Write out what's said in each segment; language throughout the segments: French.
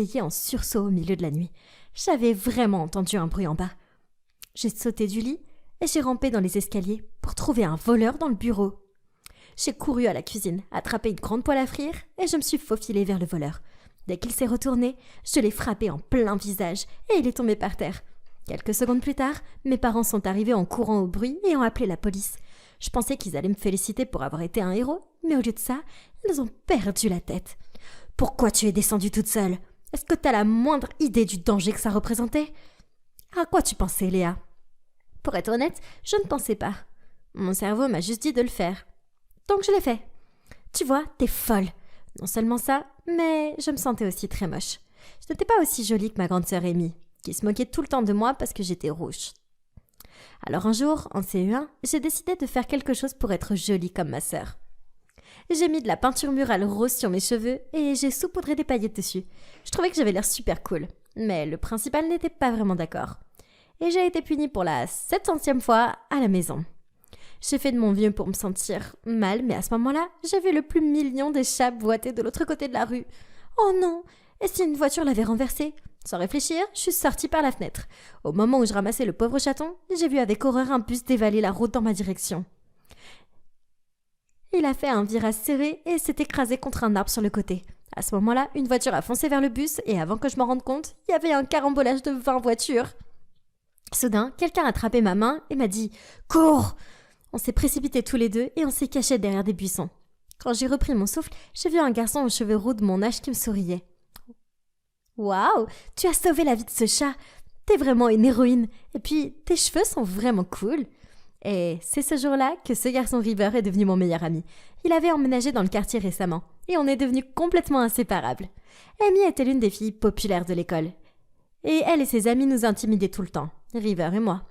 réveillée en sursaut au milieu de la nuit. J'avais vraiment entendu un bruit en bas. J'ai sauté du lit et j'ai rampé dans les escaliers pour trouver un voleur dans le bureau. J'ai couru à la cuisine, attrapé une grande poêle à frire et je me suis faufilée vers le voleur. Dès qu'il s'est retourné, je l'ai frappé en plein visage et il est tombé par terre. Quelques secondes plus tard, mes parents sont arrivés en courant au bruit et ont appelé la police. Je pensais qu'ils allaient me féliciter pour avoir été un héros, mais au lieu de ça, ils ont perdu la tête. « Pourquoi tu es descendue toute seule ? Est-ce que t'as la moindre idée du danger que ça représentait ?» « À quoi tu pensais, Léa ?» Pour être honnête, je ne pensais pas. Mon cerveau m'a juste dit de le faire. Donc je l'ai fait. Tu vois, t'es folle. Non seulement ça, mais je me sentais aussi très moche. Je n'étais pas aussi jolie que ma grande sœur Amy, qui se moquait tout le temps de moi parce que j'étais rouge. Alors un jour, en CE1, j'ai décidé de faire quelque chose pour être jolie comme ma sœur. J'ai mis de la peinture murale rose sur mes cheveux et j'ai saupoudré des paillettes dessus. Je trouvais que j'avais l'air super cool, mais le principal n'était pas vraiment d'accord. Et j'ai été punie pour la 700e fois à la maison. J'ai fait de mon mieux pour me sentir mal, mais à ce moment-là, j'ai vu le plus mignon des chats boiter de l'autre côté de la rue. Oh non! Et si une voiture l'avait renversé? Sans réfléchir, je suis sortie par la fenêtre. Au moment où je ramassais le pauvre chaton, j'ai vu avec horreur un bus dévaler la route dans ma direction. Il a fait un virage serré et s'est écrasé contre un arbre sur le côté. À ce moment-là, une voiture a foncé vers le bus et avant que je m'en rende compte, il y avait un carambolage de 20 voitures. Soudain, quelqu'un a attrapé ma main et m'a dit « Cours !» On s'est précipités tous les deux et on s'est cachés derrière des buissons. Quand j'ai repris mon souffle, j'ai vu un garçon aux cheveux roux de mon âge qui me souriait. « Waouh, tu as sauvé la vie de ce chat. T'es vraiment une héroïne. Et puis, tes cheveux sont vraiment cool. » Et c'est ce jour-là que ce garçon River est devenu mon meilleur ami. Il avait emménagé dans le quartier récemment et on est devenus complètement inséparables. Amy était l'une des filles populaires de l'école. Et elle et ses amis nous intimidaient tout le temps, River et moi.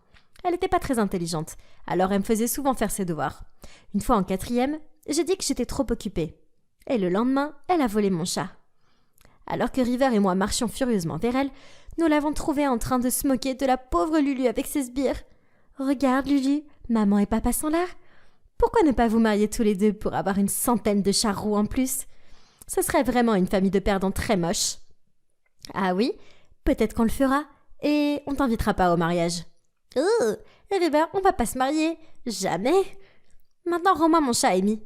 Elle n'était pas très intelligente, alors elle me faisait souvent faire ses devoirs. Une fois en 4e, j'ai dit que j'étais trop occupée. Et le lendemain, elle a volé mon chat. Alors que River et moi marchions furieusement vers elle, nous l'avons trouvée en train de se moquer de la pauvre Lulu avec ses sbires. « Regarde, Lulu, maman et papa sont là. Pourquoi ne pas vous marier tous les deux pour avoir une 100aine de chats roux en plus? Ce serait vraiment une famille de perdants très moche. » Ah oui, peut-être qu'on le fera, et on t'invitera pas au mariage. « Oh, River, on va pas se marier. Jamais. Maintenant, rends-moi mon chat, Amy.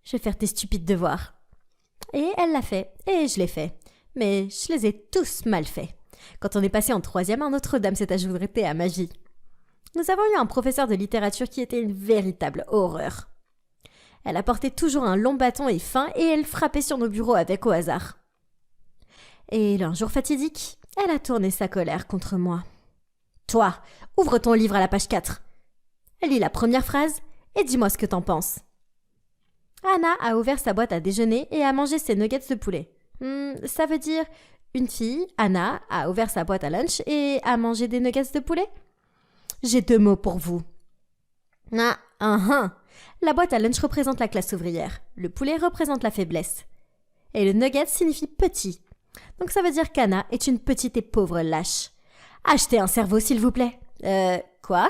Je vais faire tes stupides devoirs. » Et elle l'a fait, et je l'ai fait. Mais je les ai tous mal faits. Quand on est passé en 3e, un autre dame s'est ajoutée à ma vie. Nous avons eu un professeur de littérature qui était une véritable horreur. Elle apportait toujours un long bâton et fin et elle frappait sur nos bureaux avec au hasard. Et un jour fatidique, elle a tourné sa colère contre moi. « Toi, ouvre ton livre à la page 4. Lis la première phrase et dis-moi ce que t'en penses. » Anna a ouvert sa boîte à déjeuner et a mangé ses nuggets de poulet. Ça veut dire une fille, Anna, a ouvert sa boîte à lunch et a mangé des nuggets de poulet? J'ai 2 mots pour vous. La boîte à lunch représente la classe ouvrière. Le poulet représente la faiblesse. Et le nugget signifie petit. Donc ça veut dire qu'Anna est une petite et pauvre lâche. Achetez un cerveau, s'il vous plaît. Quoi?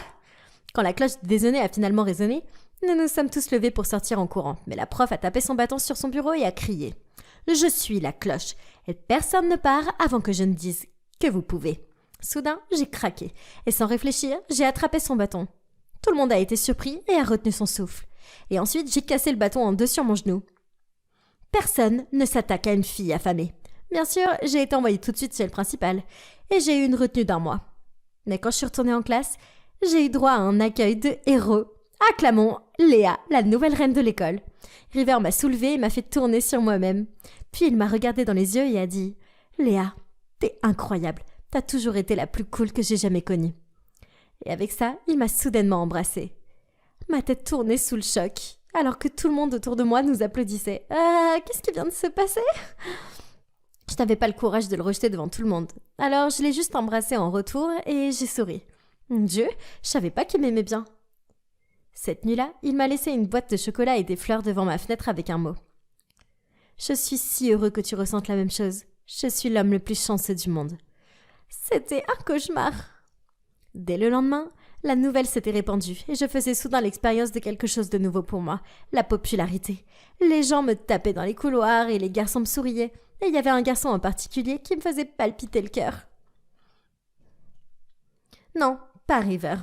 Quand la cloche du déjeuner a finalement résonné, nous nous sommes tous levés pour sortir en courant. Mais la prof a tapé son bâton sur son bureau et a crié. Je suis la cloche, et personne ne part avant que je ne dise que vous pouvez. Soudain, j'ai craqué, et sans réfléchir, j'ai attrapé son bâton. Tout le monde a été surpris et a retenu son souffle. Et ensuite, j'ai cassé le bâton en 2 sur mon genou. Personne ne s'attaque à une fille affamée. Bien sûr, j'ai été envoyée tout de suite chez le principal, et j'ai eu une retenue d'1 mois. Mais quand je suis retournée en classe, j'ai eu droit à un accueil de héros. Acclamons Léa, la nouvelle reine de l'école. River m'a soulevée et m'a fait tourner sur moi-même. Puis il m'a regardée dans les yeux et a dit « Léa, t'es incroyable, t'as toujours été la plus cool que j'ai jamais connue. » Et avec ça, il m'a soudainement embrassée. Ma tête tournait sous le choc, alors que tout le monde autour de moi nous applaudissait. « Qu'est-ce qui vient de se passer ?» Je n'avais pas le courage de le rejeter devant tout le monde. Alors je l'ai juste embrassé en retour et j'ai souri. Mon Dieu, je savais pas qu'il m'aimait bien. Cette nuit-là, il m'a laissé une boîte de chocolat et des fleurs devant ma fenêtre avec un mot. Je suis si heureux que tu ressentes la même chose. Je suis l'homme le plus chanceux du monde. C'était un cauchemar. Dès le lendemain, la nouvelle s'était répandue et je faisais soudain l'expérience de quelque chose de nouveau pour moi, la popularité. Les gens me tapaient dans les couloirs et les garçons me souriaient. et il y avait un garçon en particulier qui me faisait palpiter le cœur. Non, pas River.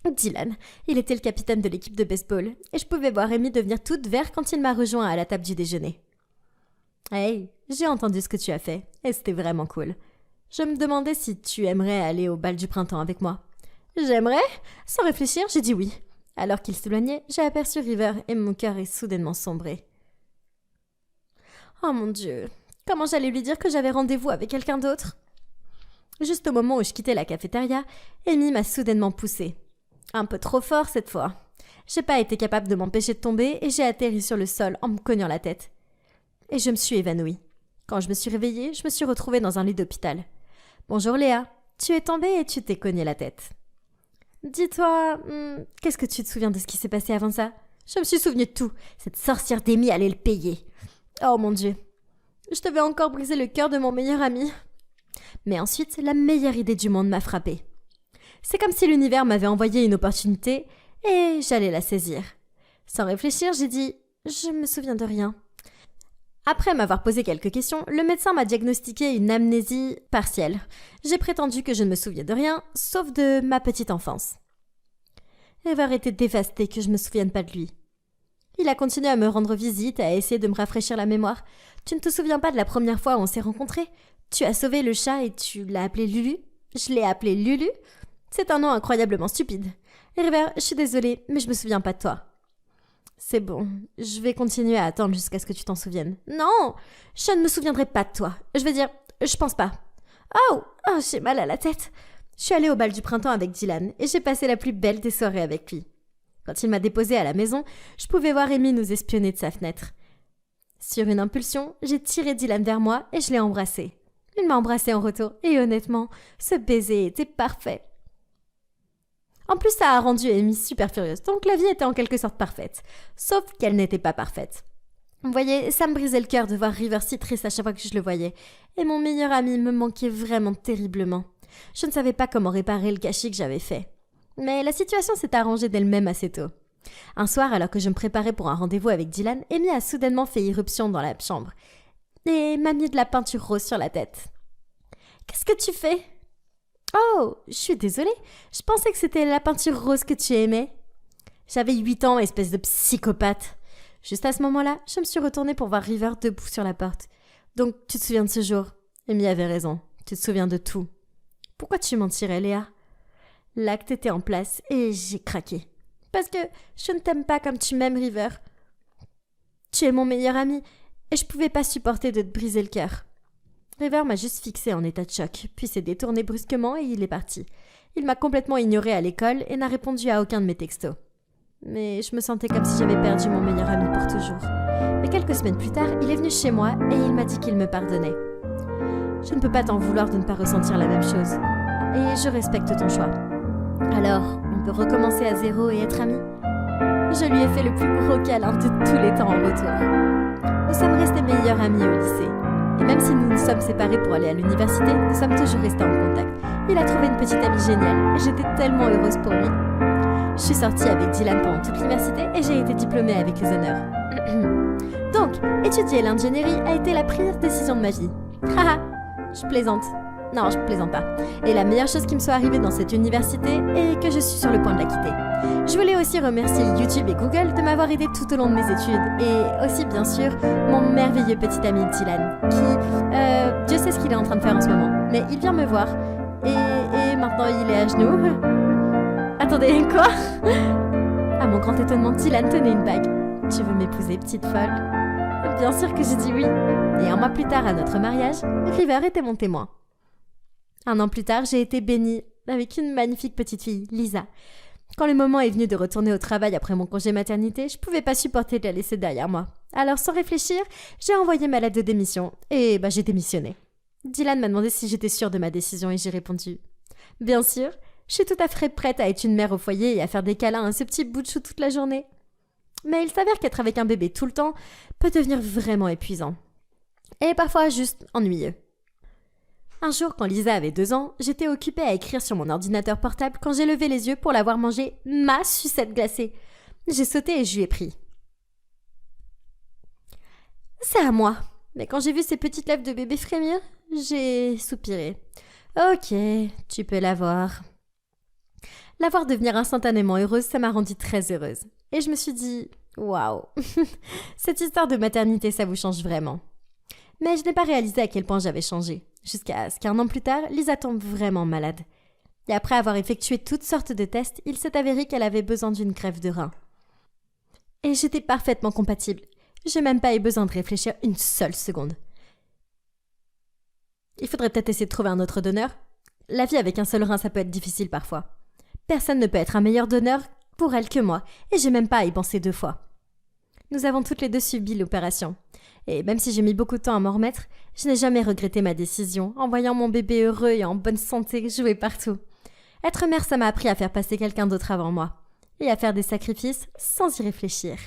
Dylan. Il était le capitaine de l'équipe de baseball, et je pouvais voir Amy devenir toute verte quand il m'a rejoint à la table du déjeuner. Hey, j'ai entendu ce que tu as fait, et c'était vraiment cool. Je me demandais si tu aimerais aller au bal du printemps avec moi. J'aimerais? Sans réfléchir, j'ai dit oui. Alors qu'il s'éloignait, j'ai aperçu River et mon cœur est soudainement sombré. Oh mon Dieu, comment j'allais lui dire que j'avais rendez-vous avec quelqu'un d'autre? Juste au moment où je quittais la cafétéria, Amy m'a soudainement poussée. Un peu trop fort cette fois. J'ai pas été capable de m'empêcher de tomber et j'ai atterri sur le sol en me cognant la tête. Et je me suis évanouie. Quand je me suis réveillée, je me suis retrouvée dans un lit d'hôpital. Bonjour Léa, tu es tombée et tu t'es cogné la tête. Dis-toi, qu'est-ce que tu te souviens de ce qui s'est passé avant ça? Je me suis souvenu de tout. Cette sorcière d'Amy allait le payer. Oh mon Dieu. Je devais encore briser le cœur de mon meilleur ami. Mais ensuite, la meilleure idée du monde m'a frappée. C'est comme si l'univers m'avait envoyé une opportunité et j'allais la saisir. Sans réfléchir, j'ai dit « Je me souviens de rien ». Après m'avoir posé quelques questions, le médecin m'a diagnostiqué une amnésie partielle. J'ai prétendu que je ne me souviens de rien, sauf de ma petite enfance. Ever était dévasté que je ne me souvienne pas de lui. Il a continué à me rendre visite et à essayer de me rafraîchir la mémoire. Tu ne te souviens pas de la première fois où on s'est rencontrés? Tu as sauvé le chat et tu l'as appelé Lulu? Je l'ai appelé Lulu? C'est un nom incroyablement stupide. River, je suis désolée, mais je me souviens pas de toi. C'est bon, je vais continuer à attendre jusqu'à ce que tu t'en souviennes. Non, je ne me souviendrai pas de toi. Je veux dire, je pense pas. Oh, j'ai mal à la tête. Je suis allée au bal du printemps avec Dylan et j'ai passé la plus belle des soirées avec lui. Quand il m'a déposée à la maison, je pouvais voir Amy nous espionner de sa fenêtre. Sur une impulsion, j'ai tiré Dylan vers moi et je l'ai embrassé. Il m'a embrassé en retour et honnêtement, ce baiser était parfait. En plus, ça a rendu Amy super furieuse, donc la vie était en quelque sorte parfaite. Sauf qu'elle n'était pas parfaite. Vous voyez, ça me brisait le cœur de voir River si triste à chaque fois que je le voyais. Et mon meilleur ami me manquait vraiment terriblement. Je ne savais pas comment réparer le gâchis que j'avais fait. Mais la situation s'est arrangée d'elle-même assez tôt. Un soir, alors que je me préparais pour un rendez-vous avec Dylan, Amy a soudainement fait irruption dans la chambre. Et m'a mis de la peinture rose sur la tête. « Qu'est-ce que tu fais ?» Oh, je suis désolée. Je pensais que c'était la peinture rose que tu aimais. J'avais 8 ans, espèce de psychopathe. Juste à ce moment-là, je me suis retournée pour voir River debout sur la porte. Donc, tu te souviens de ce jour? Amy avait raison. Tu te souviens de tout. Pourquoi tu mentirais, Léa? L'acte était en place et j'ai craqué. Parce que je ne t'aime pas comme tu m'aimes, River. Tu es mon meilleur ami et je pouvais pas supporter de te briser le cœur. River m'a juste fixé en état de choc, puis s'est détourné brusquement et il est parti. Il m'a complètement ignoré à l'école et n'a répondu à aucun de mes textos. Mais je me sentais comme si j'avais perdu mon meilleur ami pour toujours. Mais quelques semaines plus tard, il est venu chez moi et il m'a dit qu'il me pardonnait. Je ne peux pas t'en vouloir de ne pas ressentir la même chose. Et je respecte ton choix. Alors, on peut recommencer à zéro et être amis? Je lui ai fait le plus gros câlin de tous les temps en retour. Nous sommes restés meilleurs amis au lycée. Et même si nous nous sommes séparés pour aller à l'université, nous sommes toujours restés en contact. Il a trouvé une petite amie géniale et j'étais tellement heureuse pour lui. Je suis sortie avec Dylan pendant toute l'université et j'ai été diplômée avec les honneurs. Donc, étudier l'ingénierie a été la pire décision de ma vie. Haha, je plaisante. Non, je plaisante pas. Et la meilleure chose qui me soit arrivée dans cette université est que je suis sur le point de la quitter. Je voulais aussi remercier YouTube et Google de m'avoir aidé tout au long de mes études. Et aussi, bien sûr, mon merveilleux petit ami Dylan, qui, Dieu sait ce qu'il est en train de faire en ce moment. Mais il vient me voir. Et maintenant, il est à genoux. Attendez, quoi? À mon grand étonnement, Dylan tenait une bague. Tu veux m'épouser, petite folle? Bien sûr que j'ai dit oui. Et un mois plus tard, à notre mariage, River était mon témoin. Un an plus tard, j'ai été bénie avec une magnifique petite fille, Lisa. Quand le moment est venu de retourner au travail après mon congé maternité, je pouvais pas supporter de la laisser derrière moi. Alors, sans réfléchir, j'ai envoyé ma lettre de démission et j'ai démissionné. Dylan m'a demandé si j'étais sûre de ma décision et j'ai répondu « Bien sûr, je suis tout à fait prête à être une mère au foyer et à faire des câlins à ce petit bout de chou toute la journée. » Mais il s'avère qu'être avec un bébé tout le temps peut devenir vraiment épuisant. Et parfois juste ennuyeux. Un jour, quand Lisa avait 2 ans, j'étais occupée à écrire sur mon ordinateur portable quand j'ai levé les yeux pour la voir manger ma sucette glacée. J'ai sauté et je lui ai pris. « C'est à moi !» Mais quand j'ai vu ses petites lèvres de bébé frémir, j'ai soupiré. Ok, tu peux l'avoir. La voir devenir instantanément heureuse, ça m'a rendue très heureuse. Et je me suis dit, waouh, cette histoire de maternité, ça vous change vraiment. Mais je n'ai pas réalisé à quel point j'avais changé, jusqu'à ce qu'un an plus tard, Lisa tombe vraiment malade. Et après avoir effectué toutes sortes de tests, il s'est avéré qu'elle avait besoin d'une greffe de rein. Et j'étais parfaitement compatible. J'ai même pas eu besoin de réfléchir une seule seconde. Il faudrait peut-être essayer de trouver un autre donneur. La vie avec un seul rein, ça peut être difficile parfois. Personne ne peut être un meilleur donneur pour elle que moi, et j'ai même pas à y penser 2 fois. Nous avons toutes les 2 subi l'opération. Et même si j'ai mis beaucoup de temps à m'en remettre, je n'ai jamais regretté ma décision, en voyant mon bébé heureux et en bonne santé jouer partout. Être mère, ça m'a appris à faire passer quelqu'un d'autre avant moi, et à faire des sacrifices sans y réfléchir.